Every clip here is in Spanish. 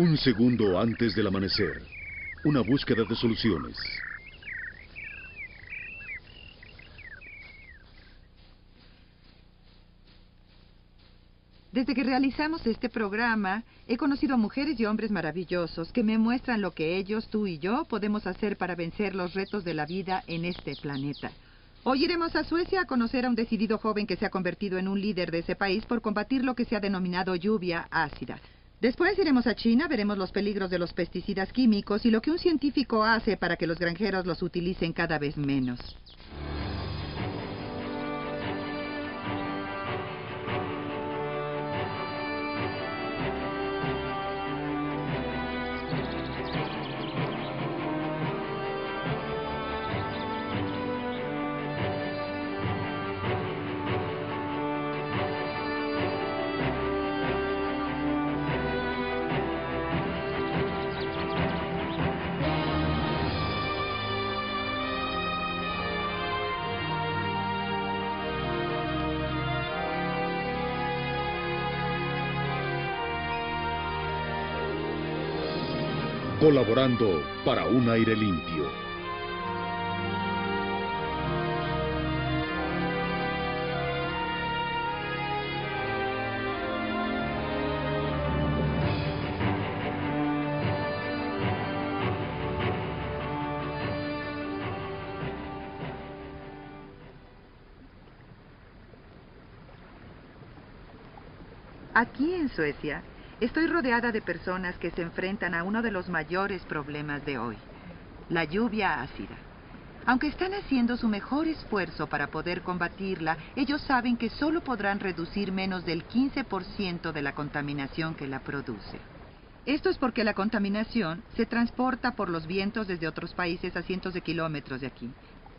Un segundo antes del amanecer. Una búsqueda de soluciones. Desde que realizamos este programa, he conocido a mujeres y hombres maravillosos que me muestran lo que ellos, tú y yo, podemos hacer para vencer los retos de la vida en este planeta. Hoy iremos a Suecia a conocer a un decidido joven que se ha convertido en un líder de ese país por combatir lo que se ha denominado lluvia ácida. Después iremos a China, veremos los peligros de los pesticidas químicos y lo que un científico hace para que los granjeros los utilicen cada vez menos. Colaborando para un aire limpio. Aquí en Suecia, estoy rodeada de personas que se enfrentan a uno de los mayores problemas de hoy, la lluvia ácida. Aunque están haciendo su mejor esfuerzo para poder combatirla, ellos saben que solo podrán reducir menos del 15% de la contaminación que la produce. Esto es porque la contaminación se transporta por los vientos desde otros países a cientos de kilómetros de aquí.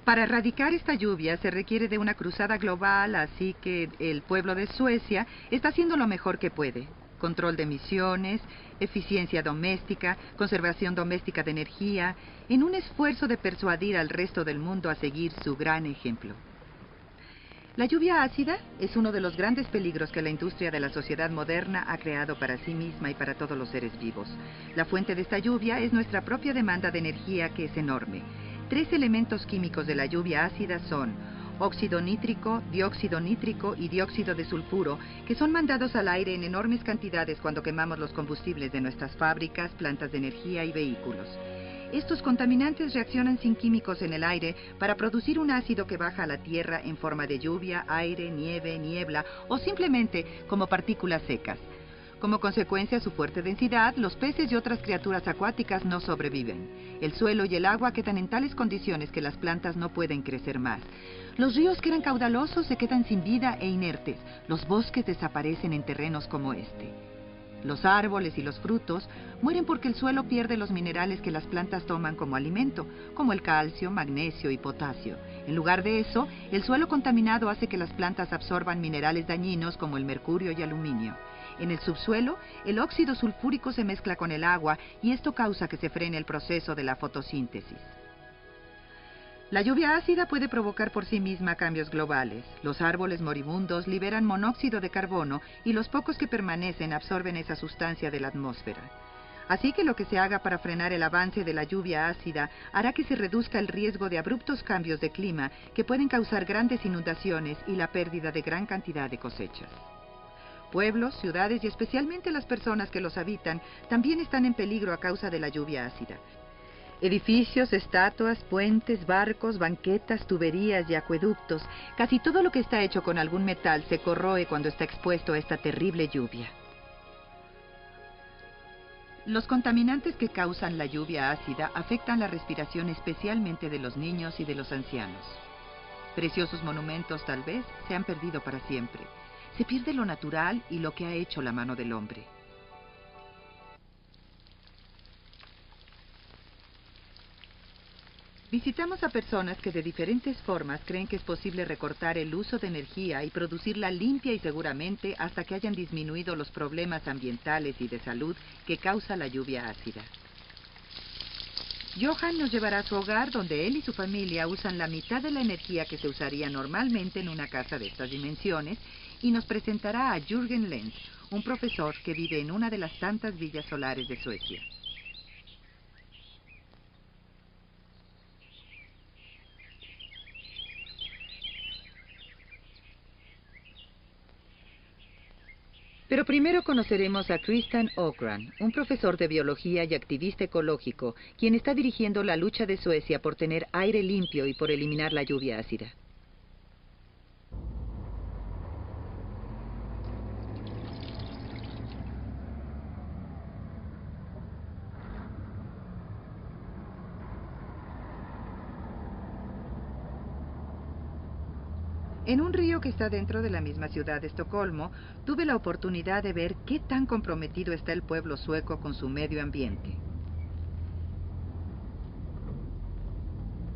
Para erradicar esta lluvia se requiere de una cruzada global, así que el pueblo de Suecia está haciendo lo mejor que puede. Control de emisiones, eficiencia doméstica, conservación doméstica de energía, en un esfuerzo de persuadir al resto del mundo a seguir su gran ejemplo. La lluvia ácida es uno de los grandes peligros que la industria de la sociedad moderna ha creado para sí misma y para todos los seres vivos. La fuente de esta lluvia es nuestra propia demanda de energía, que es enorme. 3 elementos químicos de la lluvia ácida son óxido nítrico y dióxido de sulfuro, que son mandados al aire en enormes cantidades cuando quemamos los combustibles de nuestras fábricas, plantas de energía y vehículos. Estos contaminantes reaccionan sin químicos en el aire para producir un ácido que baja a la tierra en forma de lluvia, aire, nieve, niebla o simplemente como partículas secas. Como consecuencia de su fuerte densidad, los peces y otras criaturas acuáticas no sobreviven. El suelo y el agua quedan en tales condiciones que las plantas no pueden crecer más. Los ríos que eran caudalosos se quedan sin vida e inertes. Los bosques desaparecen en terrenos como este. Los árboles y los frutos mueren porque el suelo pierde los minerales que las plantas toman como alimento, como el calcio, magnesio y potasio. En lugar de eso, el suelo contaminado hace que las plantas absorban minerales dañinos como el mercurio y aluminio. En el subsuelo, el óxido sulfúrico se mezcla con el agua y esto causa que se frene el proceso de la fotosíntesis. La lluvia ácida puede provocar por sí misma cambios globales. Los árboles moribundos liberan monóxido de carbono y los pocos que permanecen absorben esa sustancia de la atmósfera. Así que lo que se haga para frenar el avance de la lluvia ácida hará que se reduzca el riesgo de abruptos cambios de clima que pueden causar grandes inundaciones y la pérdida de gran cantidad de cosechas. Pueblos, ciudades y especialmente las personas que los habitan también están en peligro a causa de la lluvia ácida. Edificios, estatuas, puentes, barcos, banquetas, tuberías y acueductos, casi todo lo que está hecho con algún metal se corroe cuando está expuesto a esta terrible lluvia. Los contaminantes que causan la lluvia ácida afectan la respiración especialmente de los niños y de los ancianos. Preciosos monumentos, tal vez, se han perdido para siempre. Se pierde lo natural y lo que ha hecho la mano del hombre. Visitamos a personas que de diferentes formas creen que es posible recortar el uso de energía y producirla limpia y seguramente hasta que hayan disminuido los problemas ambientales y de salud que causa la lluvia ácida. Johan nos llevará a su hogar donde él y su familia usan la mitad de la energía que se usaría normalmente en una casa de estas dimensiones y nos presentará a Jürgen Lenz, un profesor que vive en una de las tantas villas solares de Suecia. Pero primero conoceremos a Christian Ågran, un profesor de biología y activista ecológico, quien está dirigiendo la lucha de Suecia por tener aire limpio y por eliminar la lluvia ácida. En un río que está dentro de la misma ciudad de Estocolmo, tuve la oportunidad de ver qué tan comprometido está el pueblo sueco con su medio ambiente.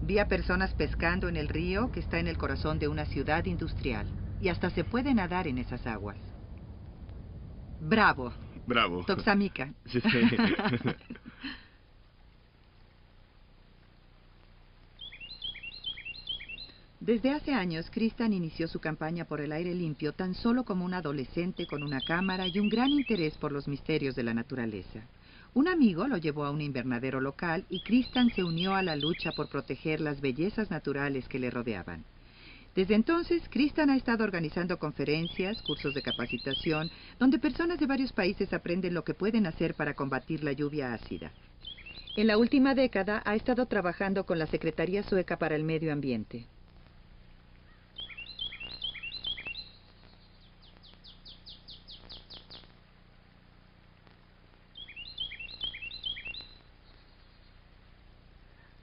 Vi a personas pescando en el río que está en el corazón de una ciudad industrial, y hasta se puede nadar en esas aguas. ¡Bravo! Bravo. Toxamica. Sí. Desde hace años, Christian inició su campaña por el aire limpio tan solo como un adolescente con una cámara y un gran interés por los misterios de la naturaleza. Un amigo lo llevó a un invernadero local y Christian se unió a la lucha por proteger las bellezas naturales que le rodeaban. Desde entonces, Christian ha estado organizando conferencias, cursos de capacitación, donde personas de varios países aprenden lo que pueden hacer para combatir la lluvia ácida. En la última década ha estado trabajando con la Secretaría Sueca para el Medio Ambiente.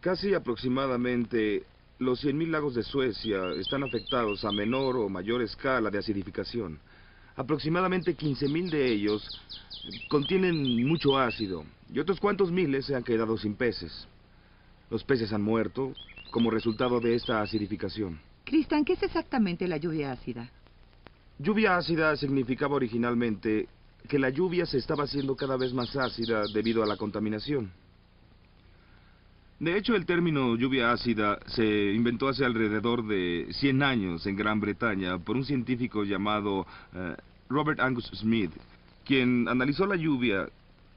Casi aproximadamente los 100.000 lagos de Suecia están afectados a menor o mayor escala de acidificación. Aproximadamente 15.000 de ellos contienen mucho ácido y otros cuantos miles se han quedado sin peces. Los peces han muerto como resultado de esta acidificación. Christian, ¿qué es exactamente la lluvia ácida? Lluvia ácida significaba originalmente que la lluvia se estaba haciendo cada vez más ácida debido a la contaminación. De hecho, el término lluvia ácida se inventó hace alrededor de 100 años en Gran Bretaña por un científico llamado Robert Angus Smith, quien analizó la lluvia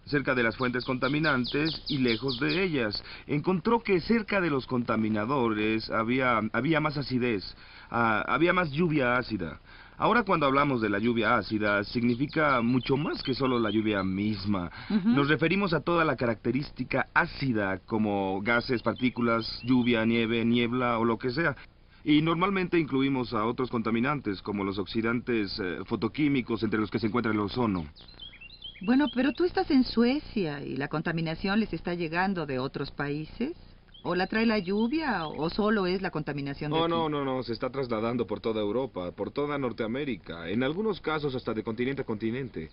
cerca de las fuentes contaminantes y lejos de ellas. Encontró que cerca de los contaminadores había más acidez, había más lluvia ácida. Ahora cuando hablamos de la lluvia ácida, significa mucho más que solo la lluvia misma. Nos referimos a toda la característica ácida, como gases, partículas, lluvia, nieve, niebla o lo que sea. Y normalmente incluimos a otros contaminantes, como los oxidantes fotoquímicos, entre los que se encuentra el ozono. Bueno, pero tú estás en Suecia y la contaminación les está llegando de otros países. ¿O la trae la lluvia o solo es la contaminación de aquí? No, se está trasladando por toda Europa, por toda Norteamérica, en algunos casos hasta de continente a continente.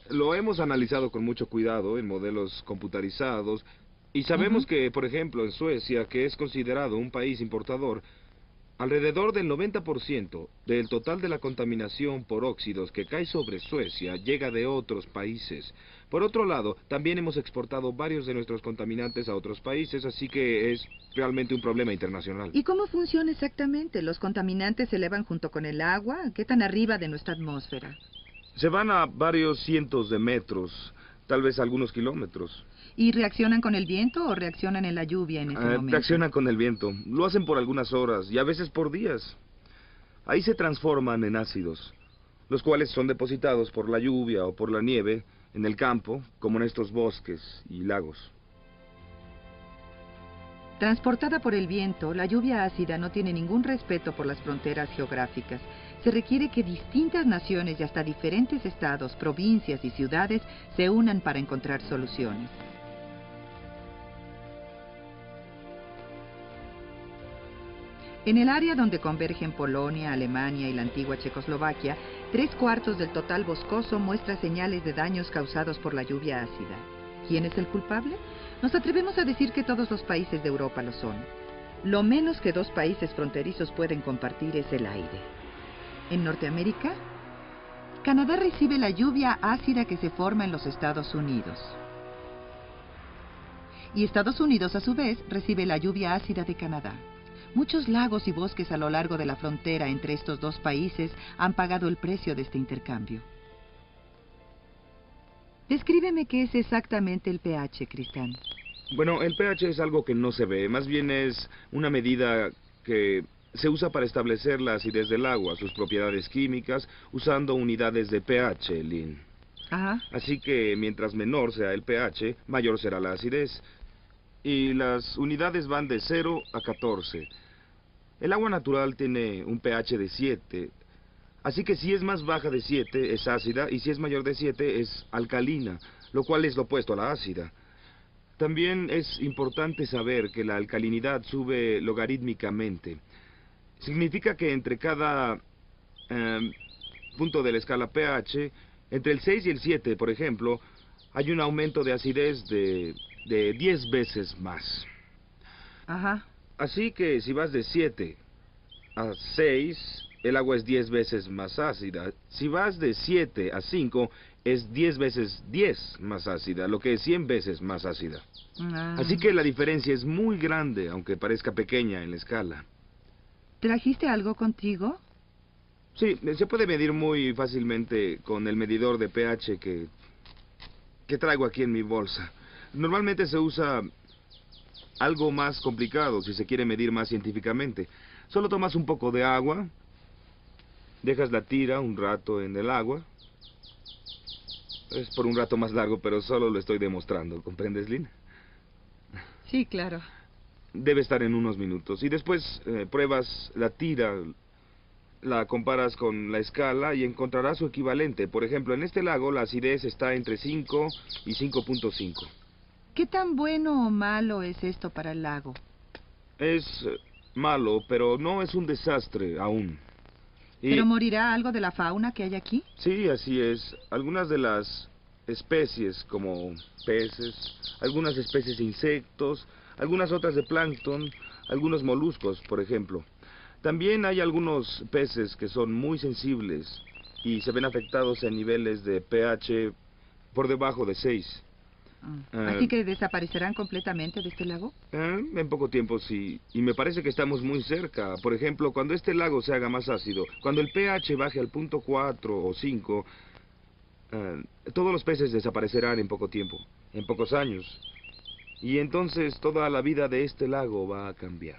Lo hemos analizado con mucho cuidado en modelos computarizados y sabemos que, por ejemplo, en Suecia, que es considerado un país importador, alrededor del 90% del total de la contaminación por óxidos que cae sobre Suecia llega de otros países. Por otro lado, también hemos exportado varios de nuestros contaminantes a otros países, así que es realmente un problema internacional. ¿Y cómo funciona exactamente? ¿Los contaminantes se elevan junto con el agua? ¿Qué tan arriba de nuestra atmósfera? Se van a varios cientos de metros, tal vez algunos kilómetros. ¿Y reaccionan con el viento o reaccionan en la lluvia en ese momento? Reaccionan con el viento. Lo hacen por algunas horas y a veces por días. Ahí se transforman en ácidos, los cuales son depositados por la lluvia o por la nieve en el campo, como en estos bosques y lagos. Transportada por el viento, la lluvia ácida no tiene ningún respeto por las fronteras geográficas. Se requiere que distintas naciones y hasta diferentes estados, provincias y ciudades se unan para encontrar soluciones. En el área donde convergen Polonia, Alemania y la antigua Checoslovaquia, 3/4 del total boscoso muestra señales de daños causados por la lluvia ácida. ¿Quién es el culpable? Nos atrevemos a decir que todos los países de Europa lo son. Lo menos que 2 países fronterizos pueden compartir es el aire. En Norteamérica, Canadá recibe la lluvia ácida que se forma en los Estados Unidos. Y Estados Unidos, a su vez, recibe la lluvia ácida de Canadá. Muchos lagos y bosques a lo largo de la frontera entre estos 2 países han pagado el precio de este intercambio. Descríbeme qué es exactamente el pH, Cristán. Bueno, el pH es algo que no se ve, más bien es una medida que se usa para establecer la acidez del agua, sus propiedades químicas, usando unidades de pH, Lynn. Ajá. Así que mientras menor sea el pH, mayor será la acidez. Y las unidades van de 0 a 14. El agua natural tiene un pH de 7, así que si es más baja de 7 es ácida y si es mayor de 7 es alcalina, lo cual es lo opuesto a la ácida. También es importante saber que la alcalinidad sube logarítmicamente. Significa que entre cada punto de la escala pH, entre el 6 y el 7, por ejemplo, hay un aumento de acidez de 10 veces más. Ajá. Así que si vas de 7 a 6, el agua es 10 veces más ácida. Si vas de 7 a 5, es 10 veces 10 más ácida, lo que es 100 veces más ácida. Así que la diferencia es muy grande, aunque parezca pequeña en la escala. ¿Trajiste algo contigo? Sí, se puede medir muy fácilmente con el medidor de pH que traigo aquí en mi bolsa. Normalmente se usa algo más complicado si se quiere medir más científicamente. Solo tomas un poco de agua, dejas la tira un rato en el agua. Es por un rato más largo, pero solo lo estoy demostrando, ¿comprendes, Lynn? Sí, claro. Debe estar en unos minutos. Y después pruebas la tira, la comparas con la escala y encontrarás su equivalente. Por ejemplo, en este lago la acidez está entre 5 y 5.5. ¿Qué tan bueno o malo es esto para el lago? Es malo, pero no es un desastre aún. ¿Pero morirá algo de la fauna que hay aquí? Sí, así es. Algunas de las especies, como peces, algunas especies de insectos, algunas otras de plancton, algunos moluscos, por ejemplo. También hay algunos peces que son muy sensibles y se ven afectados en niveles de pH por debajo de 6. ¿Así que desaparecerán completamente de este lago? En poco tiempo, sí. Y me parece que estamos muy cerca. Por ejemplo, cuando este lago se haga más ácido, cuando el pH baje al punto 4 o 5, todos los peces desaparecerán en poco tiempo, en pocos años. Y entonces toda la vida de este lago va a cambiar.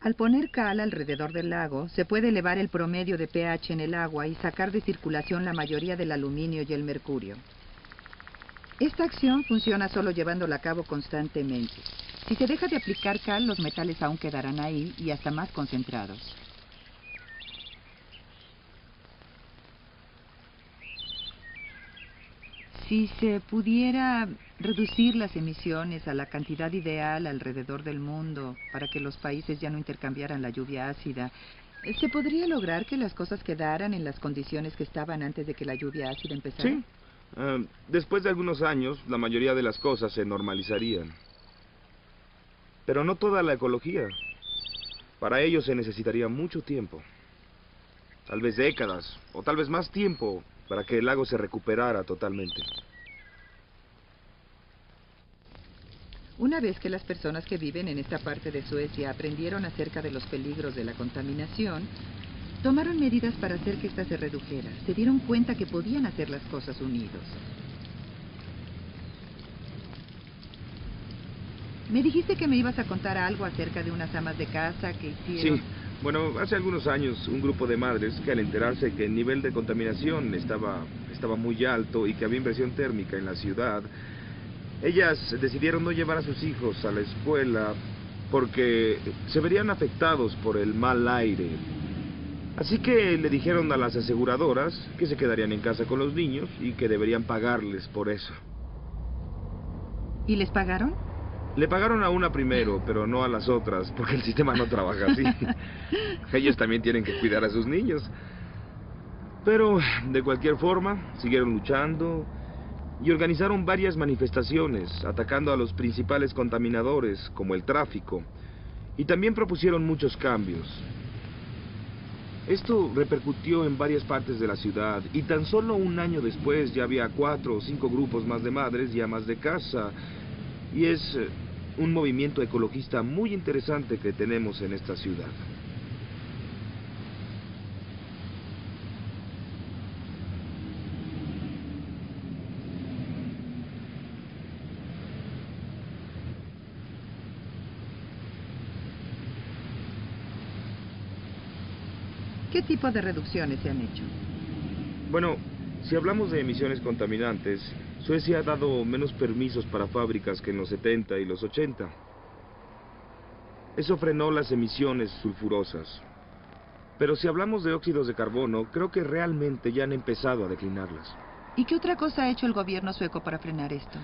Al poner cal alrededor del lago, se puede elevar el promedio de pH en el agua y sacar de circulación la mayoría del aluminio y el mercurio. Esta acción funciona solo llevándola a cabo constantemente. Si se deja de aplicar cal, los metales aún quedarán ahí y hasta más concentrados. Si se pudiera reducir las emisiones a la cantidad ideal alrededor del mundo para que los países ya no intercambiaran la lluvia ácida, ¿se podría lograr que las cosas quedaran en las condiciones que estaban antes de que la lluvia ácida empezara? Sí. Después de algunos años, la mayoría de las cosas se normalizarían. Pero no toda la ecología. Para ello se necesitaría mucho tiempo. Tal vez décadas, o tal vez más tiempo, para que el lago se recuperara totalmente. Una vez que las personas que viven en esta parte de Suecia aprendieron acerca de los peligros de la contaminación, tomaron medidas para hacer que ésta se redujera. Se dieron cuenta que podían hacer las cosas unidos. Me dijiste que me ibas a contar algo acerca de unas amas de casa que hicieron... Sí. Bueno, hace algunos años un grupo de madres que al enterarse que el nivel de contaminación estaba muy alto y que había inversión térmica en la ciudad, ellas decidieron no llevar a sus hijos a la escuela porque se verían afectados por el mal aire. Así que le dijeron a las aseguradoras que se quedarían en casa con los niños y que deberían pagarles por eso. ¿Y les pagaron? Le pagaron a una primero, pero no a las otras, porque el sistema no trabaja así. Ellos también tienen que cuidar a sus niños. Pero, de cualquier forma, siguieron luchando y organizaron varias manifestaciones, atacando a los principales contaminadores, como el tráfico, y también propusieron muchos cambios. Esto repercutió en varias partes de la ciudad, y tan solo un año después ya había 4 o 5 grupos más de madres y amas de casa, y es un movimiento ecologista muy interesante que tenemos en esta ciudad. ¿Qué tipo de reducciones se han hecho? Bueno, si hablamos de emisiones contaminantes, Suecia ha dado menos permisos para fábricas que en los 70 y los 80. Eso frenó las emisiones sulfurosas. Pero si hablamos de óxidos de carbono, creo que realmente ya han empezado a declinarlas. ¿Y qué otra cosa ha hecho el gobierno sueco para frenar esto?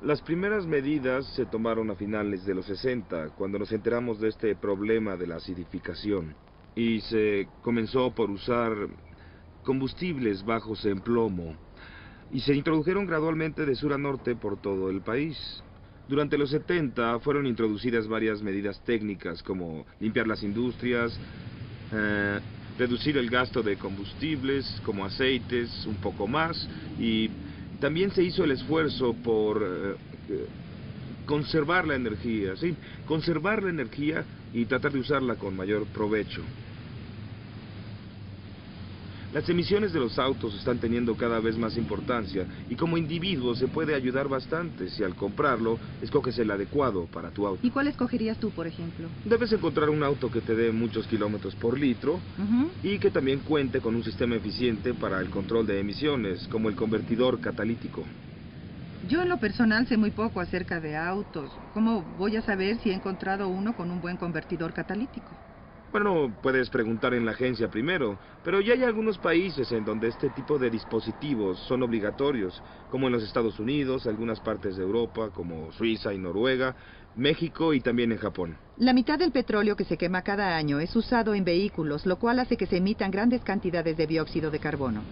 Las primeras medidas se tomaron a finales de los 60, cuando nos enteramos de este problema de la acidificación. Y se comenzó por usar combustibles bajos en plomo. Y se introdujeron gradualmente de sur a norte por todo el país. Durante los 70 fueron introducidas varias medidas técnicas, como limpiar las industrias, reducir el gasto de combustibles como aceites un poco más, y también se hizo el esfuerzo por conservar la energía, ¿sí? Conservar la energía y tratar de usarla con mayor provecho. Las emisiones de los autos están teniendo cada vez más importancia, y como individuo se puede ayudar bastante si al comprarlo escoges el adecuado para tu auto. ¿Y cuál escogerías tú, por ejemplo? Debes encontrar un auto que te dé muchos kilómetros por litro y que también cuente con un sistema eficiente para el control de emisiones, como el convertidor catalítico. Yo en lo personal sé muy poco acerca de autos. ¿Cómo voy a saber si he encontrado uno con un buen convertidor catalítico? Bueno, puedes preguntar en la agencia primero, pero ya hay algunos países en donde este tipo de dispositivos son obligatorios, como en los Estados Unidos, algunas partes de Europa, como Suiza y Noruega, México y también en Japón. La mitad del petróleo que se quema cada año es usado en vehículos, lo cual hace que se emitan grandes cantidades de dióxido de carbono.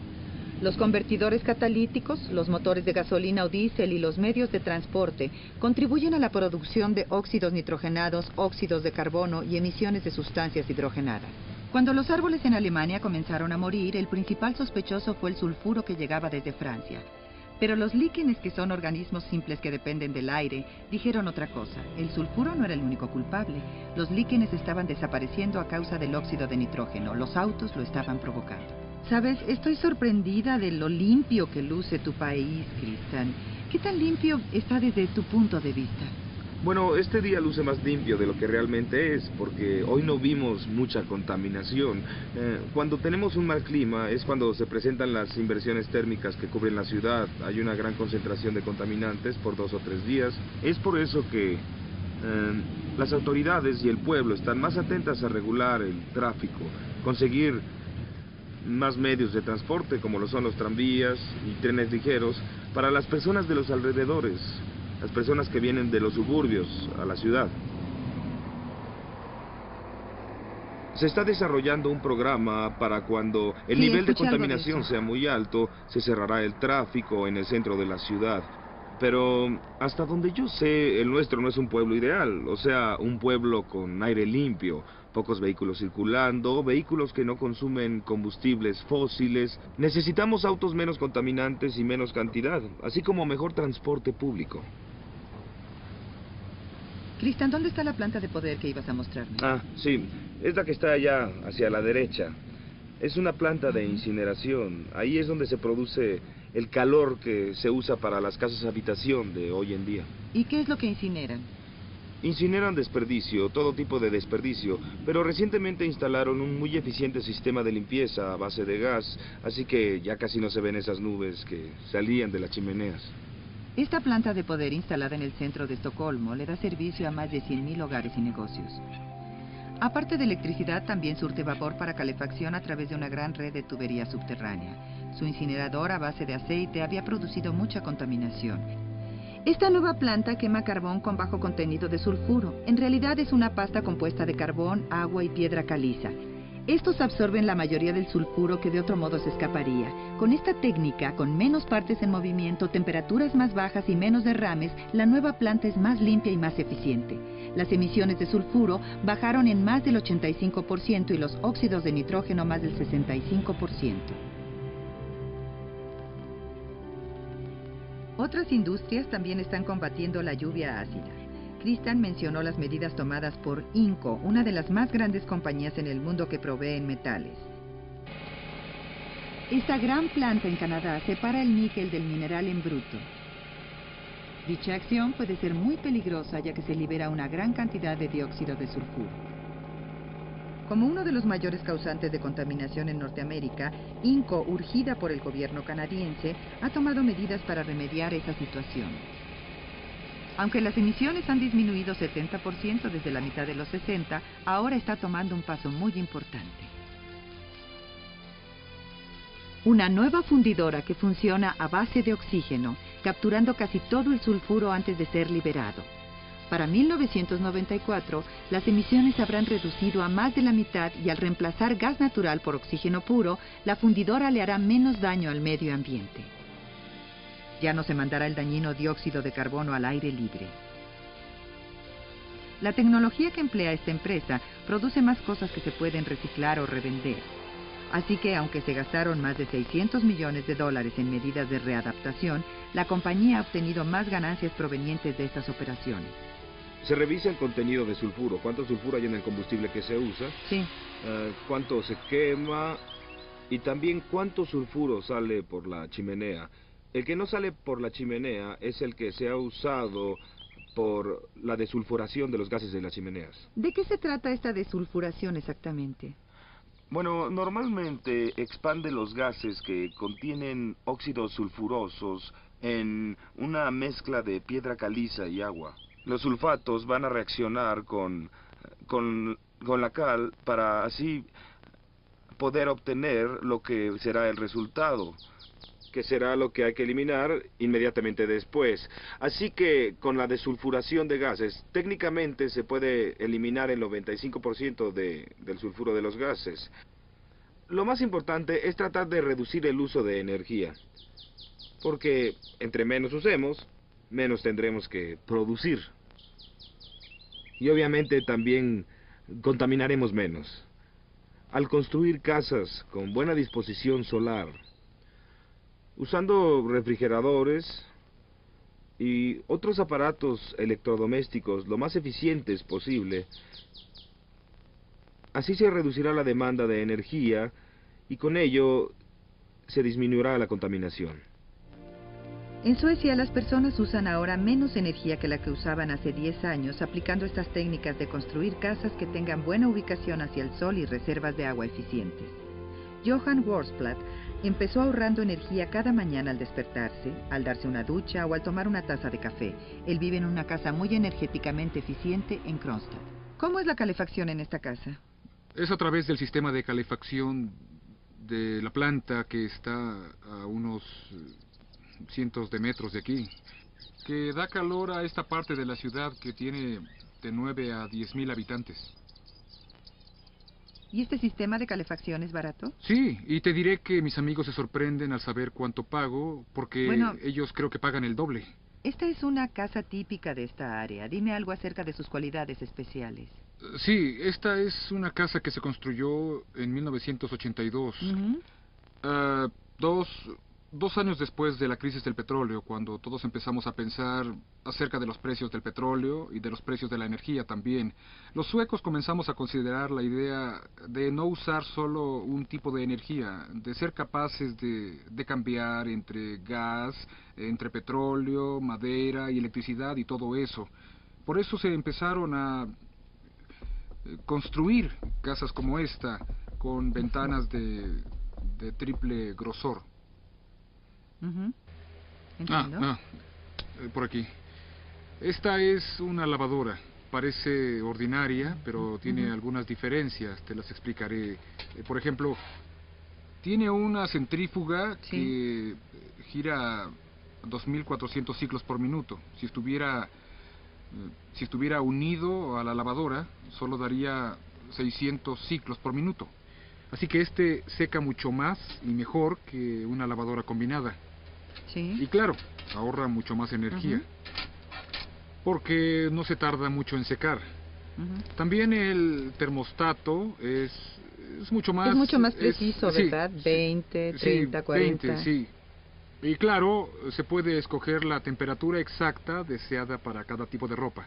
Los convertidores catalíticos, los motores de gasolina o diésel y los medios de transporte contribuyen a la producción de óxidos nitrogenados, óxidos de carbono y emisiones de sustancias hidrogenadas. Cuando los árboles en Alemania comenzaron a morir, el principal sospechoso fue el sulfuro que llegaba desde Francia. Pero los líquenes, que son organismos simples que dependen del aire, dijeron otra cosa. El sulfuro no era el único culpable. Los líquenes estaban desapareciendo a causa del óxido de nitrógeno. Los autos lo estaban provocando. Sabes, estoy sorprendida de lo limpio que luce tu país, Cristian. ¿Qué tan limpio está desde tu punto de vista? Bueno, este día luce más limpio de lo que realmente es, porque hoy no vimos mucha contaminación. Cuando tenemos un mal clima es cuando se presentan las inversiones térmicas que cubren la ciudad. Hay una gran concentración de contaminantes por 2 o 3 días. Es por eso que las autoridades y el pueblo están más atentas a regular el tráfico, conseguir más medios de transporte, como lo son los tranvías y trenes ligeros, para las personas de los alrededores, las personas que vienen de los suburbios a la ciudad. Se está desarrollando un programa para cuando el nivel de contaminación sea muy alto, se cerrará el tráfico en el centro de la ciudad. Pero hasta donde yo sé, el nuestro no es un pueblo ideal, o sea, un pueblo con aire limpio, pocos vehículos circulando, vehículos que no consumen combustibles fósiles. Necesitamos autos menos contaminantes y menos cantidad, así como mejor transporte público. Cristian, ¿dónde está la planta de poder que ibas a mostrarme? Ah, sí, es la que está allá, hacia la derecha. Es una planta de incineración. Ahí es donde se produce el calor que se usa para las casas habitación de hoy en día. ¿Y qué es lo que incineran? Incineran desperdicio, todo tipo de desperdicio, pero recientemente instalaron un muy eficiente sistema de limpieza a base de gas, así que ya casi no se ven esas nubes que salían de las chimeneas. Esta planta de poder instalada en el centro de Estocolmo le da servicio a más de 100.000 hogares y negocios. Aparte de electricidad, también surte vapor para calefacción a través de una gran red de tubería subterránea. Su incinerador a base de aceite había producido mucha contaminación. Esta nueva planta quema carbón con bajo contenido de sulfuro. En realidad es una pasta compuesta de carbón, agua y piedra caliza. Estos absorben la mayoría del sulfuro que de otro modo se escaparía. Con esta técnica, con menos partes en movimiento, temperaturas más bajas y menos derrames, la nueva planta es más limpia y más eficiente. Las emisiones de sulfuro bajaron en más del 85% y los óxidos de nitrógeno más del 65%. Otras industrias también están combatiendo la lluvia ácida. Cristian mencionó las medidas tomadas por Inco, una de las más grandes compañías en el mundo que proveen metales. Esta gran planta en Canadá separa el níquel del mineral en bruto. Dicha acción puede ser muy peligrosa ya que se libera una gran cantidad de dióxido de sulfuro. Como uno de los mayores causantes de contaminación en Norteamérica, INCO, urgida por el gobierno canadiense, ha tomado medidas para remediar esa situación. Aunque las emisiones han disminuido 70% desde la mitad de los 60, ahora está tomando un paso muy importante. Una nueva fundidora que funciona a base de oxígeno, capturando casi todo el sulfuro antes de ser liberado. Para 1994, las emisiones habrán reducido a más de la mitad y al reemplazar gas natural por oxígeno puro, la fundidora le hará menos daño al medio ambiente. Ya no se mandará el dañino dióxido de carbono al aire libre. La tecnología que emplea esta empresa produce más cosas que se pueden reciclar o revender. Así que, aunque se gastaron más de $600 millones en medidas de readaptación, la compañía ha obtenido más ganancias provenientes de estas operaciones. Se revisa el contenido de sulfuro. ¿Cuánto sulfuro hay en el combustible que se usa? Sí. ¿Cuánto se quema? Y también cuánto sulfuro sale por la chimenea. El que no sale por la chimenea es el que se ha usado por la desulfuración de los gases de las chimeneas. ¿De qué se trata esta desulfuración exactamente? Bueno, normalmente expande los gases que contienen óxidos sulfurosos en una mezcla de piedra caliza y agua. Los sulfatos van a reaccionar con la cal para así poder obtener lo que será el resultado, que será lo que hay que eliminar inmediatamente después. Así que con la desulfuración de gases, técnicamente se puede eliminar el 95% del sulfuro de los gases. Lo más importante es tratar de reducir el uso de energía, porque entre menos usemos, menos tendremos que producir. Y obviamente también contaminaremos menos. Al construir casas con buena disposición solar, usando refrigeradores y otros aparatos electrodomésticos lo más eficientes posible, así se reducirá la demanda de energía y con ello se disminuirá la contaminación. En Suecia, las personas usan ahora menos energía que la que usaban hace 10 años, aplicando estas técnicas de construir casas que tengan buena ubicación hacia el sol y reservas de agua eficientes. Johan Worsplatt empezó ahorrando energía cada mañana al despertarse, al darse una ducha o al tomar una taza de café. Él vive en una casa muy energéticamente eficiente en Kronstadt. ¿Cómo es la calefacción en esta casa? Es a través del sistema de calefacción de la planta que está a unos cientos de metros de aquí, que da calor a esta parte de la ciudad que tiene de 9 a 10,000 habitantes. ¿Y este sistema de calefacción es barato? Sí, y te diré que mis amigos se sorprenden al saber cuánto pago, porque ellos creo que pagan el doble. Esta es una casa típica de esta área. Dime algo acerca de sus cualidades especiales. Sí, esta es una casa que se construyó en 1982. Dos años después de la crisis del petróleo, cuando todos empezamos a pensar acerca de los precios del petróleo y de los precios de la energía también, los suecos comenzamos a considerar la idea de no usar solo un tipo de energía, de ser capaces de cambiar entre gas, entre petróleo, madera y electricidad y todo eso. Por eso se empezaron a construir casas como esta, con ventanas de triple grosor. Entiendo. Por aquí. Esta es una lavadora. Parece ordinaria, pero tiene algunas diferencias. Te las explicaré. Por ejemplo, tiene una centrífuga que gira 2.400 ciclos por minuto. Si estuviera unido a la lavadora, solo daría 600 ciclos por minuto. Así que este seca mucho más y mejor que una lavadora combinada. Sí. Y claro, ahorra mucho más energía, porque no se tarda mucho en secar. También el termostato es mucho más... Es mucho más preciso, ¿verdad? 20, 30, 40... 20, sí. Y claro, se puede escoger la temperatura exacta deseada para cada tipo de ropa.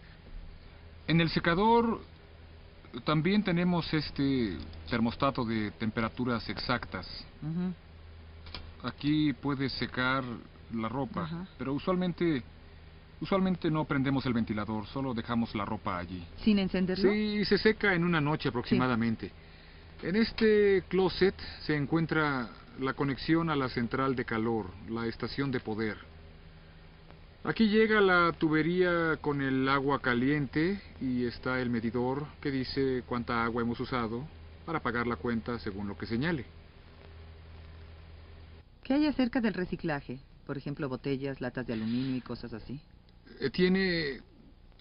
En el secador también tenemos este termostato de temperaturas exactas. Aquí puedes secar la ropa, pero usualmente no prendemos el ventilador, solo dejamos la ropa allí. ¿Sin encenderlo? Sí, se seca en una noche aproximadamente. En este closet se encuentra la conexión a la central de calor, la estación de poder. Aquí llega la tubería con el agua caliente y está el medidor que dice cuánta agua hemos usado para pagar la cuenta según lo que señale. ¿Qué hay acerca del reciclaje? Por ejemplo, botellas, latas de aluminio y cosas así. Tiene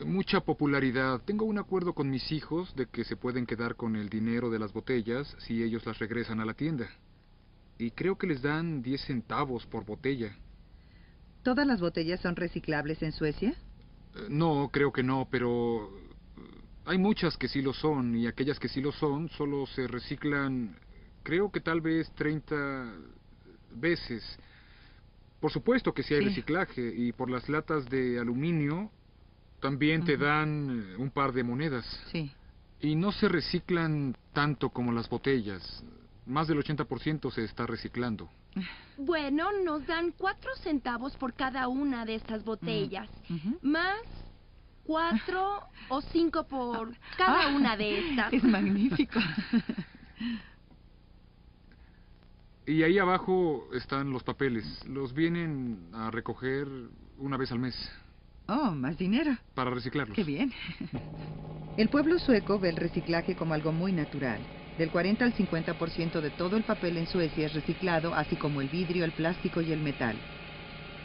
mucha popularidad. Tengo un acuerdo con mis hijos de que se pueden quedar con el dinero de las botellas si ellos las regresan a la tienda. Y creo que les dan 10 centavos por botella. ¿Todas las botellas son reciclables en Suecia? No, creo que no, pero hay muchas que sí lo son, y aquellas que sí lo son solo se reciclan, creo que tal vez 30 veces. Por supuesto que sí hay reciclaje, y por las latas de aluminio también te dan un par de monedas. Sí. Y no se reciclan tanto como las botellas. Más del 80% se está reciclando. Bueno, nos dan 4 centavos por cada una de estas botellas. Más 4 o 5 por cada una de estas. Es magnífico. Y ahí abajo están los papeles. Los vienen a recoger una vez al mes. Oh, más dinero. Para reciclarlos. Qué bien. El pueblo sueco ve el reciclaje como algo muy natural. Del 40 al 50% de todo el papel en Suecia es reciclado, así como el vidrio, el plástico y el metal.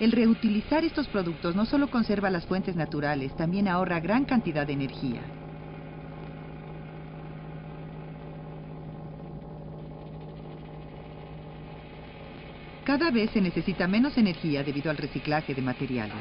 El reutilizar estos productos no solo conserva las fuentes naturales, también ahorra gran cantidad de energía. Cada vez se necesita menos energía debido al reciclaje de materiales.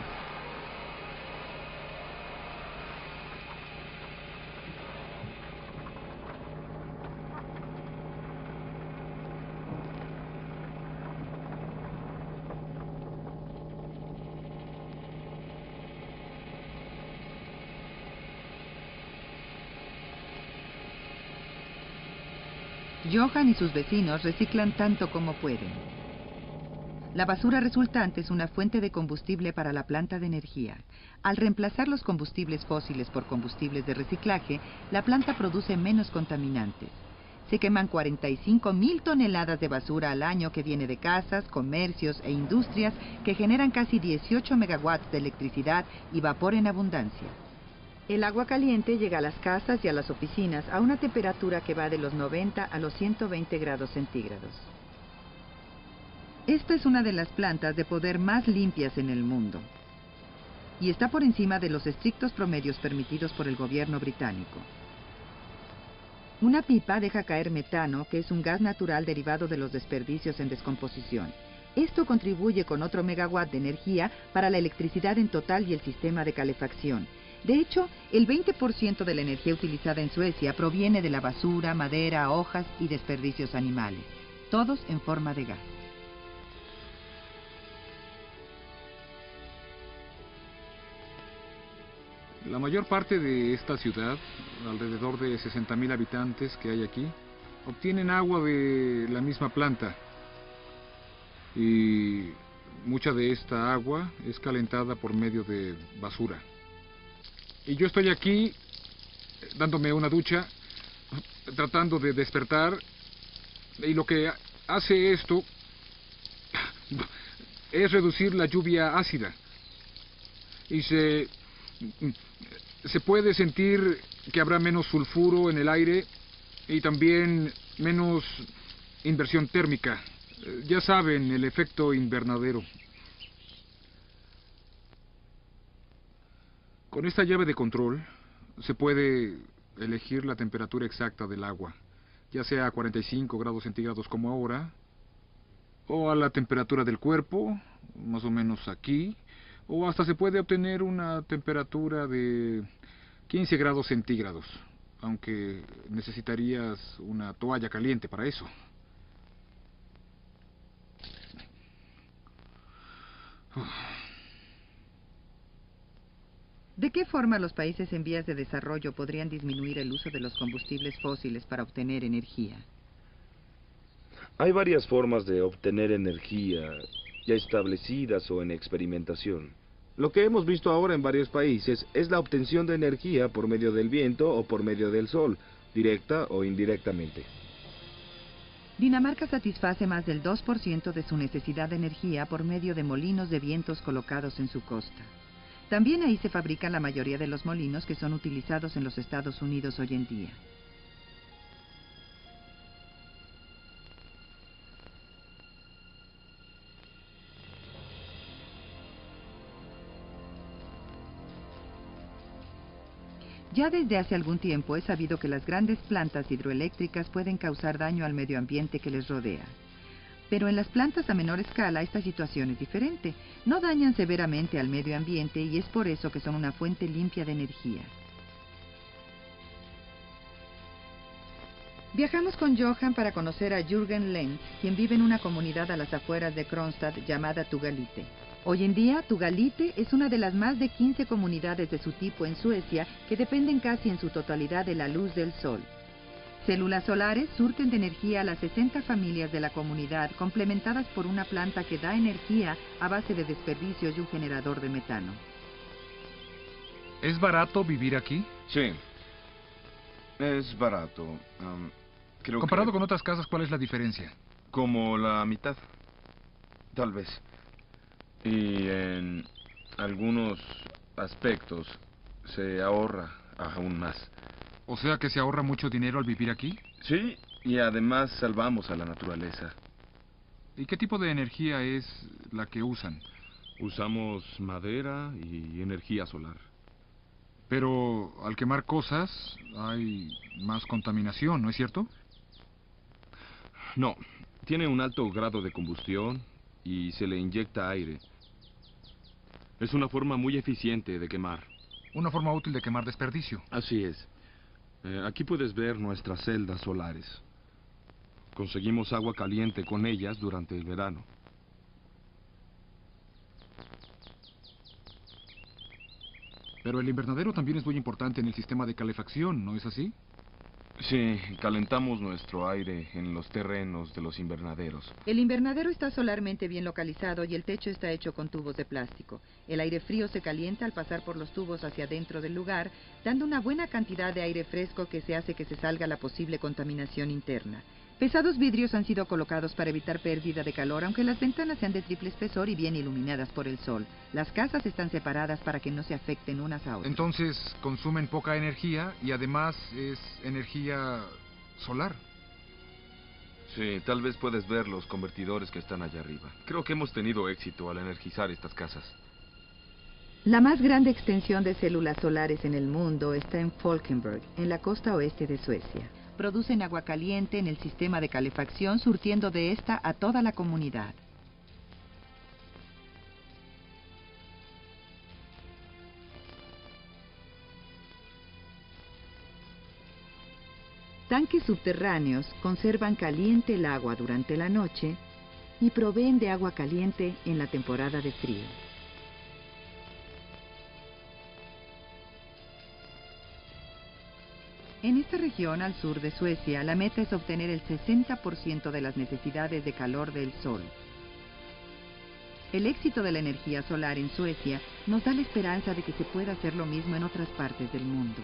Johan y sus vecinos reciclan tanto como pueden. La basura resultante es una fuente de combustible para la planta de energía. Al reemplazar los combustibles fósiles por combustibles de reciclaje, la planta produce menos contaminantes. Se queman 45,000 toneladas de basura al año que viene de casas, comercios e industrias que generan casi 18 megawatts de electricidad y vapor en abundancia. El agua caliente llega a las casas y a las oficinas a una temperatura que va de los 90 a los 120 grados centígrados. Esta es una de las plantas de poder más limpias en el mundo y está por encima de los estrictos promedios permitidos por el gobierno británico. Una pipa deja caer metano, que es un gas natural derivado de los desperdicios en descomposición. Esto contribuye con otro megawatt de energía para la electricidad en total y el sistema de calefacción. De hecho, el 20% de la energía utilizada en Suecia proviene de la basura, madera, hojas y desperdicios animales, todos en forma de gas. La mayor parte de esta ciudad, alrededor de 60,000 habitantes que hay aquí, obtienen agua de la misma planta. Y mucha de esta agua es calentada por medio de basura. Y yo estoy aquí dándome una ducha, tratando de despertar, y lo que hace esto es reducir la lluvia ácida. Y se puede sentir que habrá menos sulfuro en el aire y también menos inversión térmica. Ya saben, el efecto invernadero. Con esta llave de control se puede elegir la temperatura exacta del agua, ya sea a 45 grados centígrados como ahora, o a la temperatura del cuerpo, más o menos aquí, o hasta se puede obtener una temperatura de 15 grados centígrados, aunque necesitarías una toalla caliente para eso. ¿De qué forma los países en vías de desarrollo podrían disminuir el uso de los combustibles fósiles para obtener energía? Hay varias formas de obtener energía, ya establecidas o en experimentación. Lo que hemos visto ahora en varios países es la obtención de energía por medio del viento o por medio del sol, directa o indirectamente. Dinamarca satisface más del 2% de su necesidad de energía por medio de molinos de vientos colocados en su costa. También ahí se fabrican la mayoría de los molinos que son utilizados en los Estados Unidos hoy en día. Ya desde hace algún tiempo es sabido que las grandes plantas hidroeléctricas pueden causar daño al medio ambiente que les rodea. Pero en las plantas a menor escala esta situación es diferente. No dañan severamente al medio ambiente y es por eso que son una fuente limpia de energía. Viajamos con Johan para conocer a Jürgen Lenz, quien vive en una comunidad a las afueras de Kronstad llamada Tugalite. Hoy en día, Tugalite es una de las más de 15 comunidades de su tipo en Suecia que dependen casi en su totalidad de la luz del sol. Células solares surten de energía a las 60 familias de la comunidad, complementadas por una planta que da energía a base de desperdicios y un generador de metano. ¿Es barato vivir aquí? Sí. Es barato. Creo Comparado que con otras casas, ¿cuál es la diferencia? como la mitad. Tal vez. Y en algunos aspectos se ahorra aún más. O sea que se ahorra mucho dinero al vivir aquí. Sí, y además salvamos a la naturaleza. ¿Y qué tipo de energía es la que usan? Usamos madera y energía solar. Pero al quemar cosas hay más contaminación, ¿no es cierto? No, tiene un alto grado de combustión y se le inyecta aire. Es una forma muy eficiente de quemar. Una forma útil de quemar desperdicio. Así es. Aquí puedes ver nuestras celdas solares. Conseguimos agua caliente con ellas durante el verano. Pero el invernadero también es muy importante en el sistema de calefacción, ¿no es así? Sí, calentamos nuestro aire en los terrenos de los invernaderos. El invernadero está solarmente bien localizado y el techo está hecho con tubos de plástico. El aire frío se calienta al pasar por los tubos hacia dentro del lugar, dando una buena cantidad de aire fresco que se hace que se salga la posible contaminación interna. Pesados vidrios han sido colocados para evitar pérdida de calor, aunque las ventanas sean de triple espesor y bien iluminadas por el sol. Las casas están separadas para que no se afecten unas a otras. Entonces consumen poca energía y además es energía solar. Sí, tal vez puedes ver los convertidores que están allá arriba. Creo que hemos tenido éxito al energizar estas casas. La más grande extensión de células solares en el mundo está en Falkenberg, en la costa oeste de Suecia. Producen agua caliente en el sistema de calefacción, surtiendo de esta a toda la comunidad. Tanques subterráneos conservan caliente el agua durante la noche y proveen de agua caliente en la temporada de frío. En esta región al sur de Suecia, la meta es obtener el 60% de las necesidades de calor del sol. El éxito de la energía solar en Suecia nos da la esperanza de que se pueda hacer lo mismo en otras partes del mundo.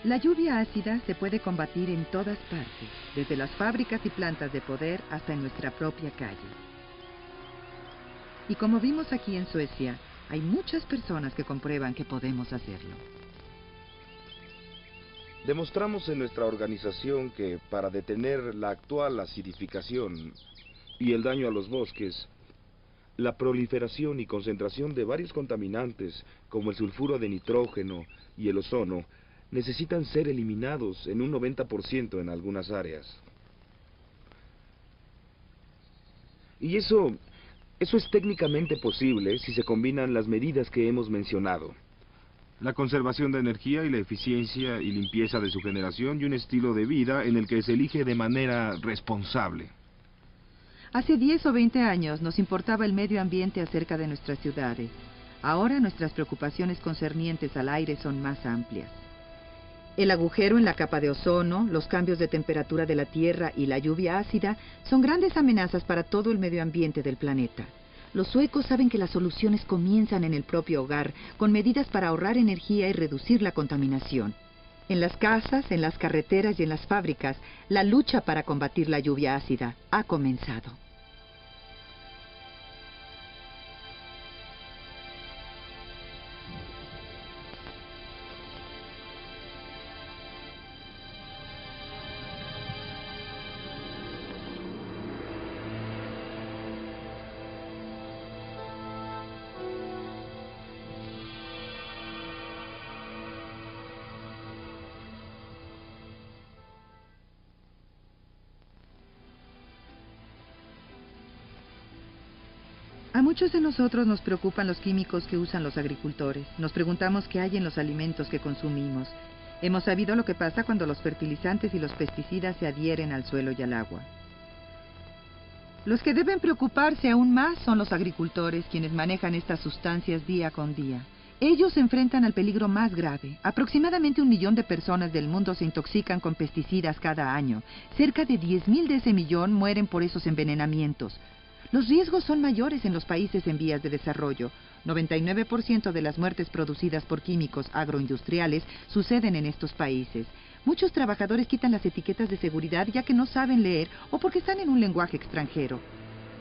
La lluvia ácida se puede combatir en todas partes, desde las fábricas y plantas de poder hasta en nuestra propia calle. Y como vimos aquí en Suecia, hay muchas personas que comprueban que podemos hacerlo. Demostramos en nuestra organización que para detener la actual acidificación y el daño a los bosques, la proliferación y concentración de varios contaminantes como el sulfuro de nitrógeno y el ozono necesitan ser eliminados en un 90% en algunas áreas. Y eso es técnicamente posible si se combinan las medidas que hemos mencionado. La conservación de energía y la eficiencia y limpieza de su generación y un estilo de vida en el que se elige de manera responsable. Hace 10 o 20 años nos importaba el medio ambiente acerca de nuestras ciudades. Ahora nuestras preocupaciones concernientes al aire son más amplias. El agujero en la capa de ozono, los cambios de temperatura de la Tierra y la lluvia ácida son grandes amenazas para todo el medio ambiente del planeta. Los suecos saben que las soluciones comienzan en el propio hogar, con medidas para ahorrar energía y reducir la contaminación. En las casas, en las carreteras y en las fábricas, la lucha para combatir la lluvia ácida ha comenzado. A muchos de nosotros nos preocupan los químicos que usan los agricultores. Nos preguntamos qué hay en los alimentos que consumimos. Hemos sabido lo que pasa cuando los fertilizantes y los pesticidas se adhieren al suelo y al agua. Los que deben preocuparse aún más son los agricultores, quienes manejan estas sustancias día con día. Ellos se enfrentan al peligro más grave. Aproximadamente 1 millón de personas del mundo se intoxican con pesticidas cada año. Cerca de 10.000 de ese millón mueren por esos envenenamientos. Los riesgos son mayores en los países en vías de desarrollo. 99% de las muertes producidas por químicos agroindustriales suceden en estos países. Muchos trabajadores quitan las etiquetas de seguridad ya que no saben leer o porque están en un lenguaje extranjero.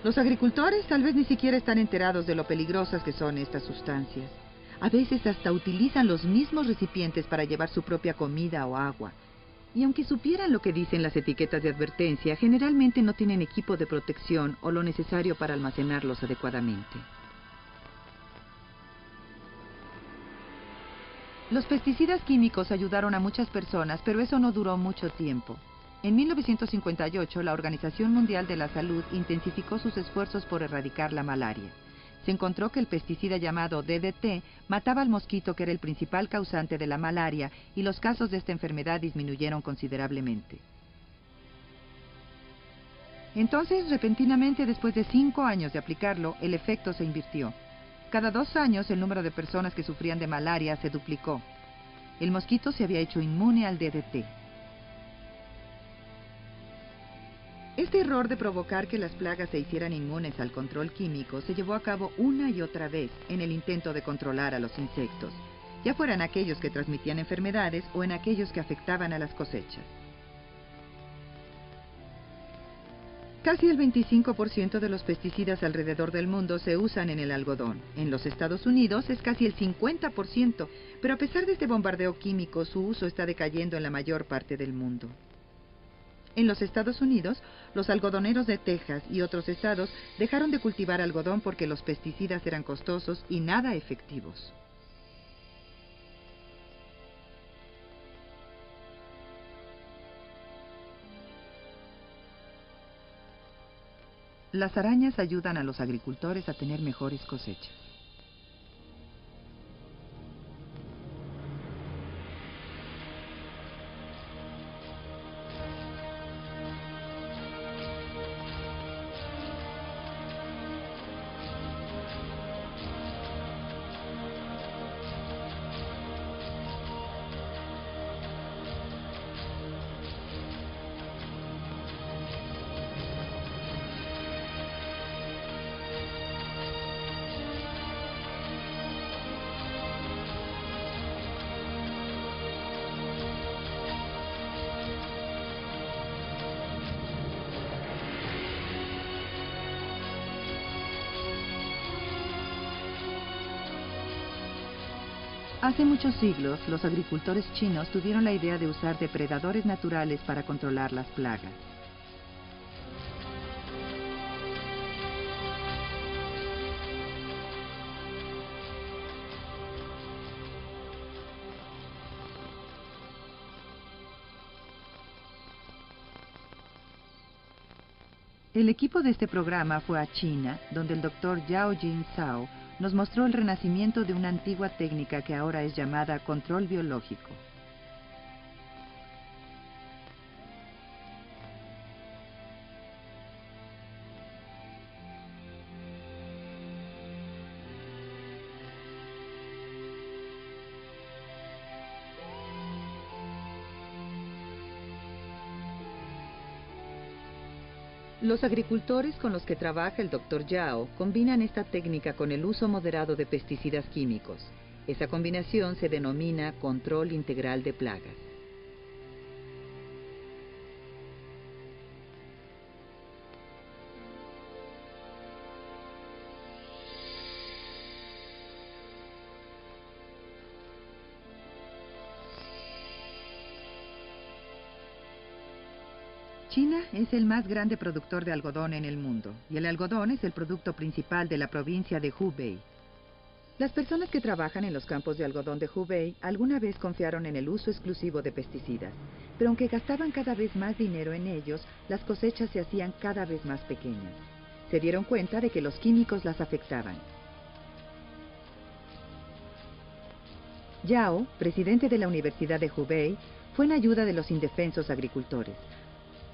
Los agricultores tal vez ni siquiera están enterados de lo peligrosas que son estas sustancias. A veces hasta utilizan los mismos recipientes para llevar su propia comida o agua. Y aunque supieran lo que dicen las etiquetas de advertencia, generalmente no tienen equipo de protección o lo necesario para almacenarlos adecuadamente. Los pesticidas químicos ayudaron a muchas personas, pero eso no duró mucho tiempo. En 1958, la Organización Mundial de la Salud intensificó sus esfuerzos por erradicar la malaria. Se encontró que el pesticida llamado DDT mataba al mosquito, que era el principal causante de la malaria, y los casos de esta enfermedad disminuyeron considerablemente. Entonces, repentinamente, después de 5 años de aplicarlo, el efecto se invirtió. Cada 2 años, el número de personas que sufrían de malaria se duplicó. El mosquito se había hecho inmune al DDT. Este error de provocar que las plagas se hicieran inmunes al control químico se llevó a cabo una y otra vez en el intento de controlar a los insectos, ya fueran aquellos que transmitían enfermedades o en aquellos que afectaban a las cosechas. Casi el 25% de los pesticidas alrededor del mundo se usan en el algodón. En los Estados Unidos es casi el 50%, pero a pesar de este bombardeo químico, su uso está decayendo en la mayor parte del mundo. En los Estados Unidos, los algodoneros de Texas y otros estados dejaron de cultivar algodón porque los pesticidas eran costosos y nada efectivos. Las arañas ayudan a los agricultores a tener mejores cosechas. Hace muchos siglos, los agricultores chinos tuvieron la idea de usar depredadores naturales para controlar las plagas. El equipo de este programa fue a China, donde el doctor Yao Jin Zhao nos mostró el renacimiento de una antigua técnica que ahora es llamada control biológico. Los agricultores con los que trabaja el Dr. Yao combinan esta técnica con el uso moderado de pesticidas químicos. Esa combinación se denomina control integral de plagas. China es el más grande productor de algodón en el mundo, y el algodón es el producto principal de la provincia de Hubei. Las personas que trabajan en los campos de algodón de Hubei alguna vez confiaron en el uso exclusivo de pesticidas, pero aunque gastaban cada vez más dinero en ellos, las cosechas se hacían cada vez más pequeñas. Se dieron cuenta de que los químicos las afectaban. Yao, presidente de la Universidad de Hubei, fue en ayuda de los indefensos agricultores.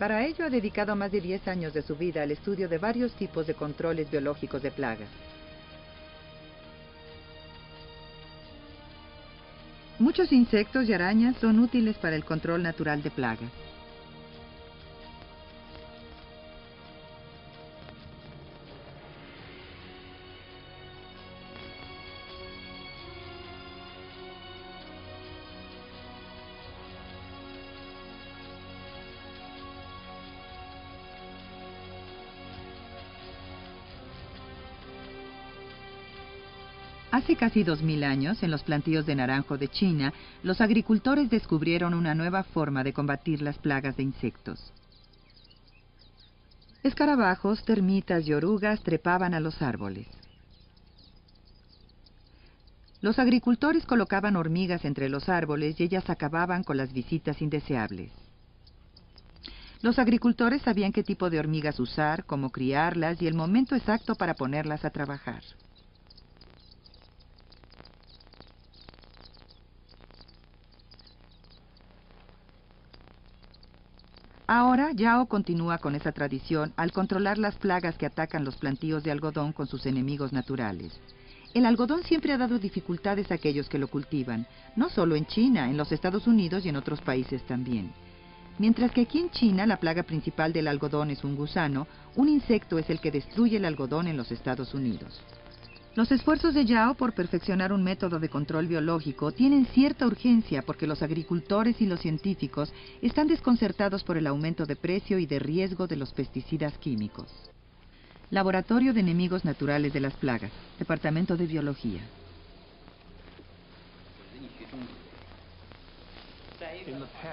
Para ello ha dedicado más de 10 años de su vida al estudio de varios tipos de controles biológicos de plagas. Muchos insectos y arañas son útiles para el control natural de plagas. Hace casi 2000 años, en los plantíos de naranjo de China, los agricultores descubrieron una nueva forma de combatir las plagas de insectos. Escarabajos, termitas y orugas trepaban a los árboles. Los agricultores colocaban hormigas entre los árboles y ellas acababan con las visitas indeseables. Los agricultores sabían qué tipo de hormigas usar, cómo criarlas y el momento exacto para ponerlas a trabajar. Ahora, Yao continúa con esa tradición al controlar las plagas que atacan los plantíos de algodón con sus enemigos naturales. El algodón siempre ha dado dificultades a aquellos que lo cultivan, no solo en China, en los Estados Unidos y en otros países también. Mientras que aquí en China la plaga principal del algodón es un gusano, un insecto es el que destruye el algodón en los Estados Unidos. Los esfuerzos de Yao por perfeccionar un método de control biológico tienen cierta urgencia porque los agricultores y los científicos están desconcertados por el aumento de precio y de riesgo de los pesticidas químicos. Laboratorio de Enemigos Naturales de las Plagas, Departamento de Biología.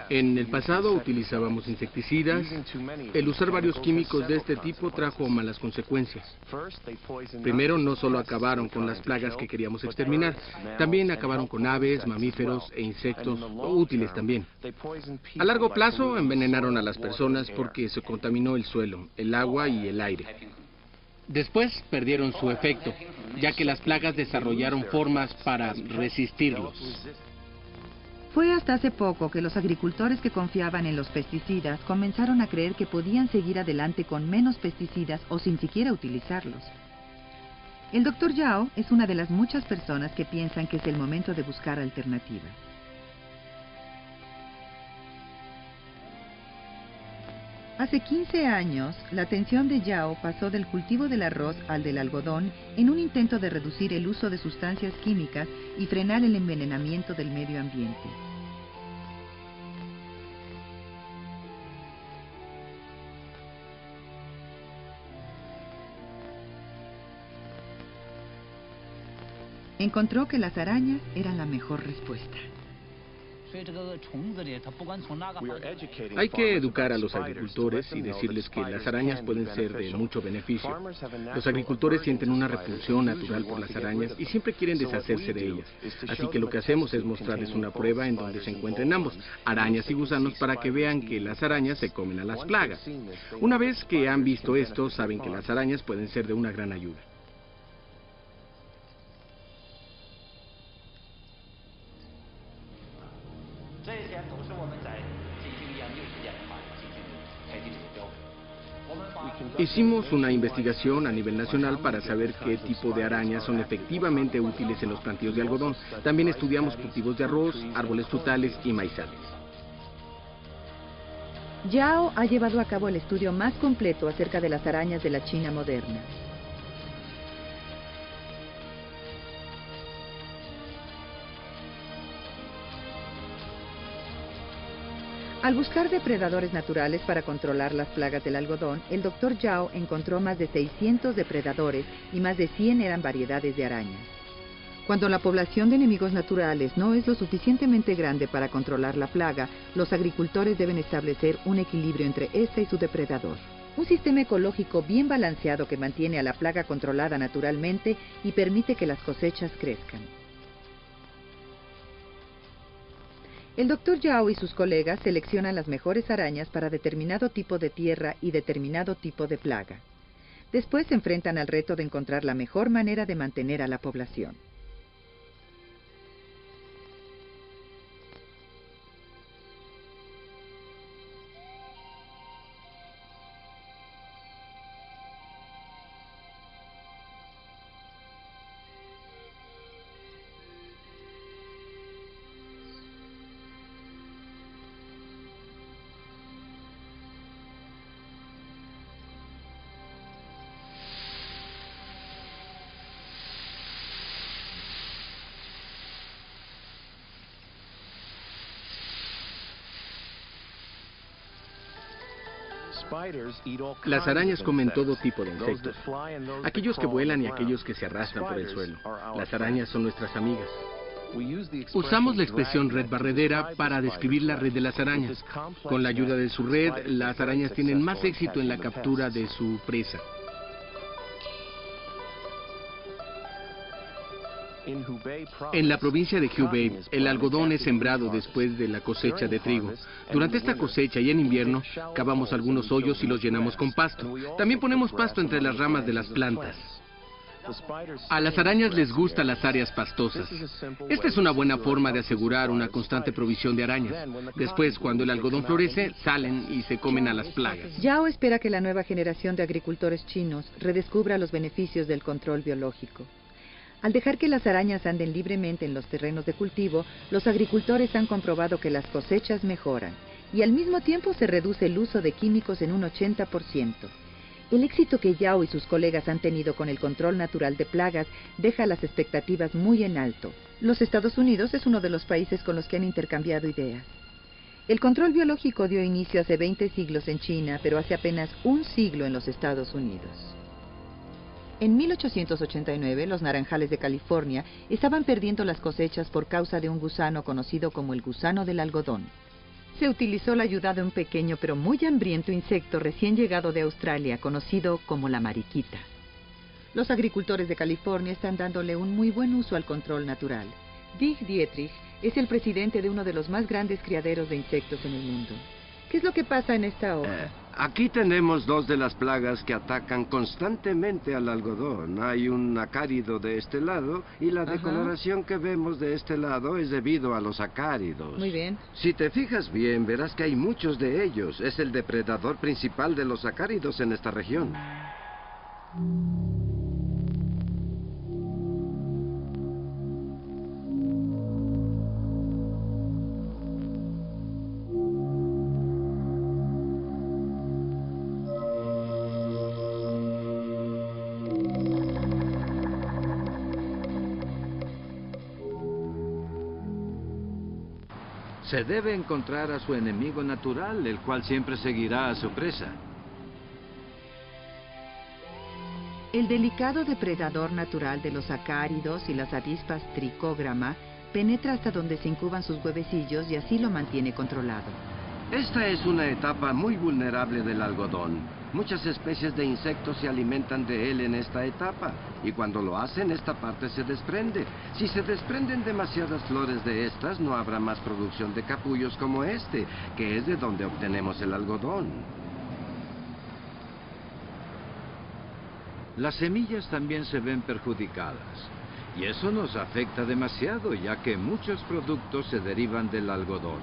En el pasado utilizábamos insecticidas. El usar varios químicos de este tipo trajo malas consecuencias. Primero, no solo acabaron con las plagas que queríamos exterminar, también acabaron con aves, mamíferos e insectos útiles también. A largo plazo, envenenaron a las personas porque se contaminó el suelo, el agua y el aire. Después perdieron su efecto, ya que las plagas desarrollaron formas para resistirlos. Fue hasta hace poco que los agricultores que confiaban en los pesticidas comenzaron a creer que podían seguir adelante con menos pesticidas o sin siquiera utilizarlos. El Dr. Yao es una de las muchas personas que piensan que es el momento de buscar alternativas. Hace 15 años, la atención de Yao pasó del cultivo del arroz al del algodón en un intento de reducir el uso de sustancias químicas y frenar el envenenamiento del medio ambiente. Encontró que las arañas eran la mejor respuesta. Hay que educar a los agricultores y decirles que las arañas pueden ser de mucho beneficio. Los agricultores sienten una repulsión natural por las arañas y siempre quieren deshacerse de ellas. Así que lo que hacemos es mostrarles una prueba en donde se encuentren ambos, arañas y gusanos, para que vean que las arañas se comen a las plagas. Una vez que han visto esto, saben que las arañas pueden ser de una gran ayuda. Hicimos una investigación a nivel nacional para saber qué tipo de arañas son efectivamente útiles en los plantíos de algodón. También estudiamos cultivos de arroz, árboles frutales y maizales. Yao ha llevado a cabo el estudio más completo acerca de las arañas de la China moderna. Al buscar depredadores naturales para controlar las plagas del algodón, el Dr. Yao encontró más de 600 depredadores y más de 100 eran variedades de arañas. Cuando la población de enemigos naturales no es lo suficientemente grande para controlar la plaga, los agricultores deben establecer un equilibrio entre esta y su depredador. Un sistema ecológico bien balanceado que mantiene a la plaga controlada naturalmente y permite que las cosechas crezcan. El Dr. Yao y sus colegas seleccionan las mejores arañas para determinado tipo de tierra y determinado tipo de plaga. Después se enfrentan al reto de encontrar la mejor manera de mantener a la población. Las arañas comen todo tipo de insectos, aquellos que vuelan y aquellos que se arrastran por el suelo. Las arañas son nuestras amigas. Usamos la expresión red barredera para describir la red de las arañas. Con la ayuda de su red, las arañas tienen más éxito en la captura de su presa. En la provincia de Hubei, el algodón es sembrado después de la cosecha de trigo. Durante esta cosecha y en invierno, cavamos algunos hoyos y los llenamos con pasto. También ponemos pasto entre las ramas de las plantas. A las arañas les gustan las áreas pastosas. Esta es una buena forma de asegurar una constante provisión de arañas. Después, cuando el algodón florece, salen y se comen a las plagas. Yao espera que la nueva generación de agricultores chinos redescubra los beneficios del control biológico. Al dejar que las arañas anden libremente en los terrenos de cultivo, los agricultores han comprobado que las cosechas mejoran y al mismo tiempo se reduce el uso de químicos en un 80%. El éxito que Yao y sus colegas han tenido con el control natural de plagas deja las expectativas muy en alto. Los Estados Unidos es uno de los países con los que han intercambiado ideas. El control biológico dio inicio hace 20 siglos en China, pero hace apenas un siglo en los Estados Unidos. En 1889, los naranjales de California estaban perdiendo las cosechas por causa de un gusano conocido como el gusano del algodón. Se utilizó la ayuda de un pequeño pero muy hambriento insecto recién llegado de Australia, conocido como la mariquita. Los agricultores de California están dándole un muy buen uso al control natural. Dick Dietrich es el presidente de uno de los más grandes criaderos de insectos en el mundo. ¿Qué es lo que pasa en esta hoja? Aquí tenemos dos de las plagas que atacan constantemente al algodón. Hay un acárido de este lado y la decoloración que vemos de este lado es debido a los acáridos. Muy bien. Si te fijas bien, verás que hay muchos de ellos. Es el depredador principal de los acáridos en esta región. Se debe encontrar a su enemigo natural, el cual siempre seguirá a su presa. El delicado depredador natural de los acáridos y las avispas Trichogramma penetra hasta donde se incuban sus huevecillos y así lo mantiene controlado. Esta es una etapa muy vulnerable del algodón. Muchas especies de insectos se alimentan de él en esta etapa, y cuando lo hacen, esta parte se desprende. Si se desprenden demasiadas flores de estas, no habrá más producción de capullos como este, que es de donde obtenemos el algodón. Las semillas también se ven perjudicadas, y eso nos afecta demasiado, ya que muchos productos se derivan del algodón,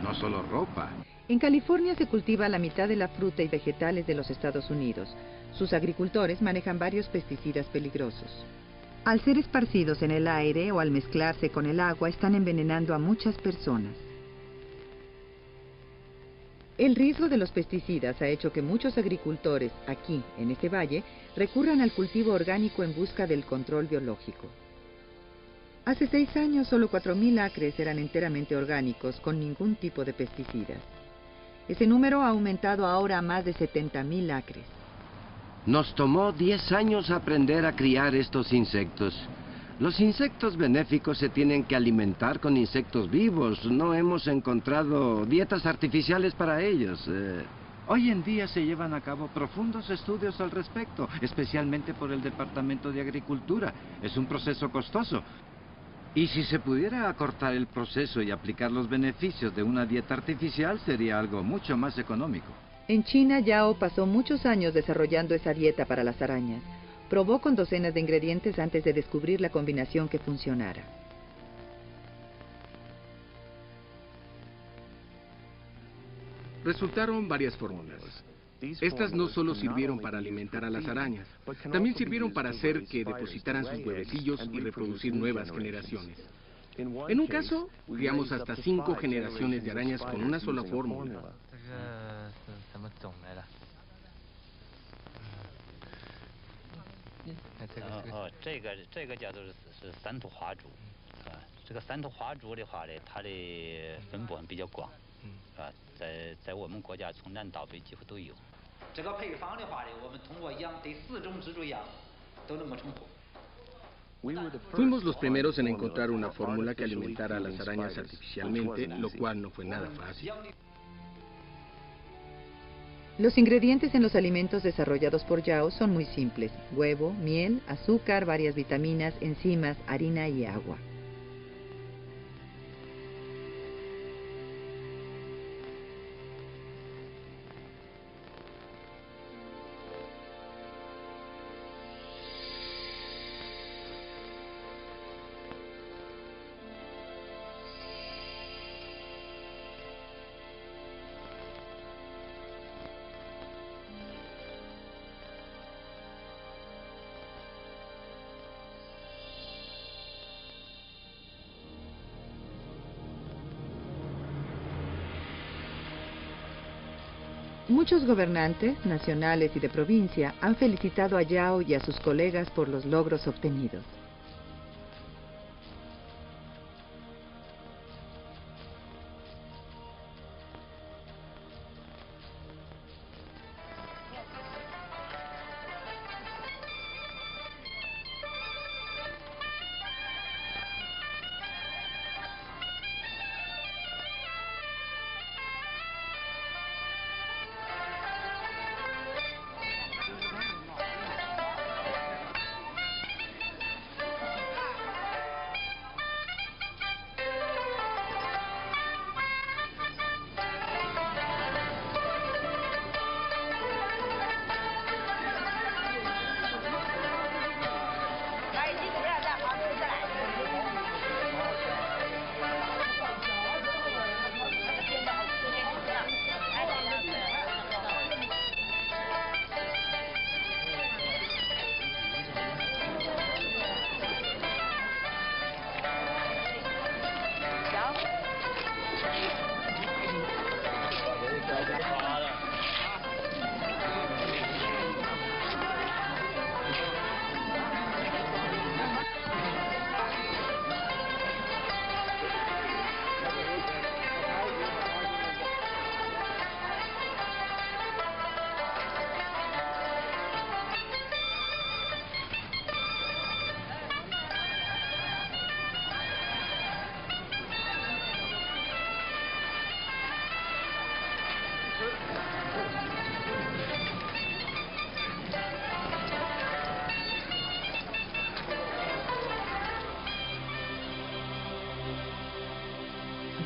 no solo ropa. En California se cultiva la mitad de la fruta y vegetales de los Estados Unidos. Sus agricultores manejan varios pesticidas peligrosos. Al ser esparcidos en el aire o al mezclarse con el agua, están envenenando a muchas personas. El riesgo de los pesticidas ha hecho que muchos agricultores aquí, en este valle, recurran al cultivo orgánico en busca del control biológico. Hace 6 años, solo 4.000 acres eran enteramente orgánicos, con ningún tipo de pesticidas. Ese número ha aumentado ahora a más de 70.000 acres. Nos tomó 10 años aprender a criar estos insectos. Los insectos benéficos se tienen que alimentar con insectos vivos. No hemos encontrado dietas artificiales para ellos. Hoy en día se llevan a cabo profundos estudios al respecto, especialmente por el Departamento de Agricultura. Es un proceso costoso. Y si se pudiera acortar el proceso y aplicar los beneficios de una dieta artificial, sería algo mucho más económico. En China, Yao pasó muchos años desarrollando esa dieta para las arañas. Probó con docenas de ingredientes antes de descubrir la combinación que funcionara. Resultaron varias fórmulas. Estas no solo sirvieron para alimentar a las arañas, también sirvieron para hacer que depositaran sus huevecillos y reproducir nuevas generaciones. En un caso, criamos hasta 5 generaciones de arañas con una sola fórmula. Fuimos los primeros en encontrar una fórmula que alimentara a las arañas artificialmente, lo cual no fue nada fácil. Los ingredientes en los alimentos desarrollados por Yao son muy simples: huevo, miel, azúcar, varias vitaminas, enzimas, harina y agua. Muchos gobernantes, nacionales y de provincia, han felicitado a Yao y a sus colegas por los logros obtenidos.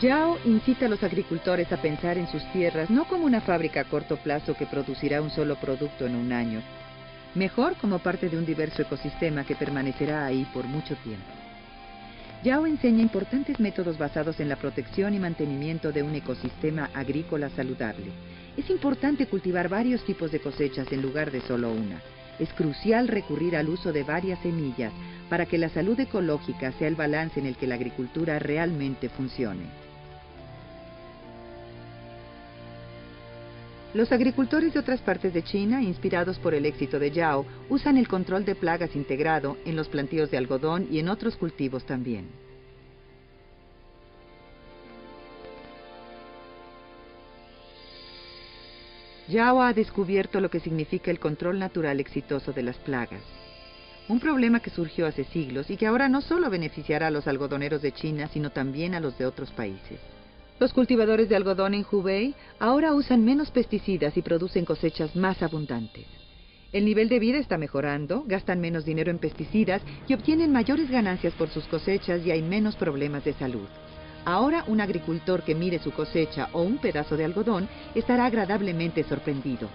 Yao incita a los agricultores a pensar en sus tierras no como una fábrica a corto plazo que producirá un solo producto en un año, mejor como parte de un diverso ecosistema que permanecerá ahí por mucho tiempo. Yao enseña importantes métodos basados en la protección y mantenimiento de un ecosistema agrícola saludable. Es importante cultivar varios tipos de cosechas en lugar de solo una. Es crucial recurrir al uso de varias semillas para que la salud ecológica sea el balance en el que la agricultura realmente funcione. Los agricultores de otras partes de China, inspirados por el éxito de Yao, usan el control de plagas integrado en los plantíos de algodón y en otros cultivos también. Yao ha descubierto lo que significa el control natural exitoso de las plagas. Un problema que surgió hace siglos y que ahora no solo beneficiará a los algodoneros de China, sino también a los de otros países. Los cultivadores de algodón en Hubei ahora usan menos pesticidas y producen cosechas más abundantes. El nivel de vida está mejorando, gastan menos dinero en pesticidas y obtienen mayores ganancias por sus cosechas y hay menos problemas de salud. Ahora un agricultor que mire su cosecha o un pedazo de algodón estará agradablemente sorprendido.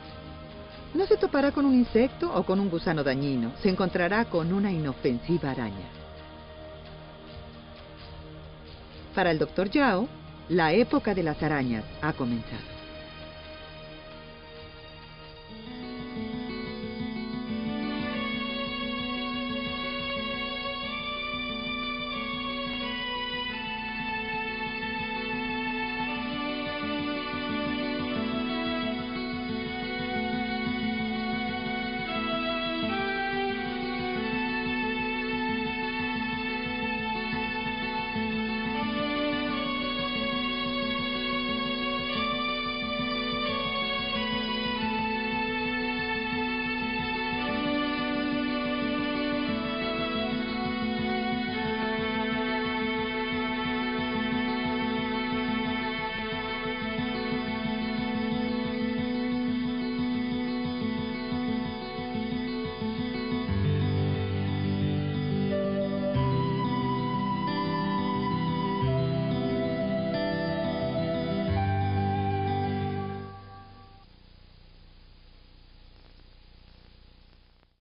No se topará con un insecto o con un gusano dañino, se encontrará con una inofensiva araña. Para el Dr. Yao, la época de las arañas ha comenzado.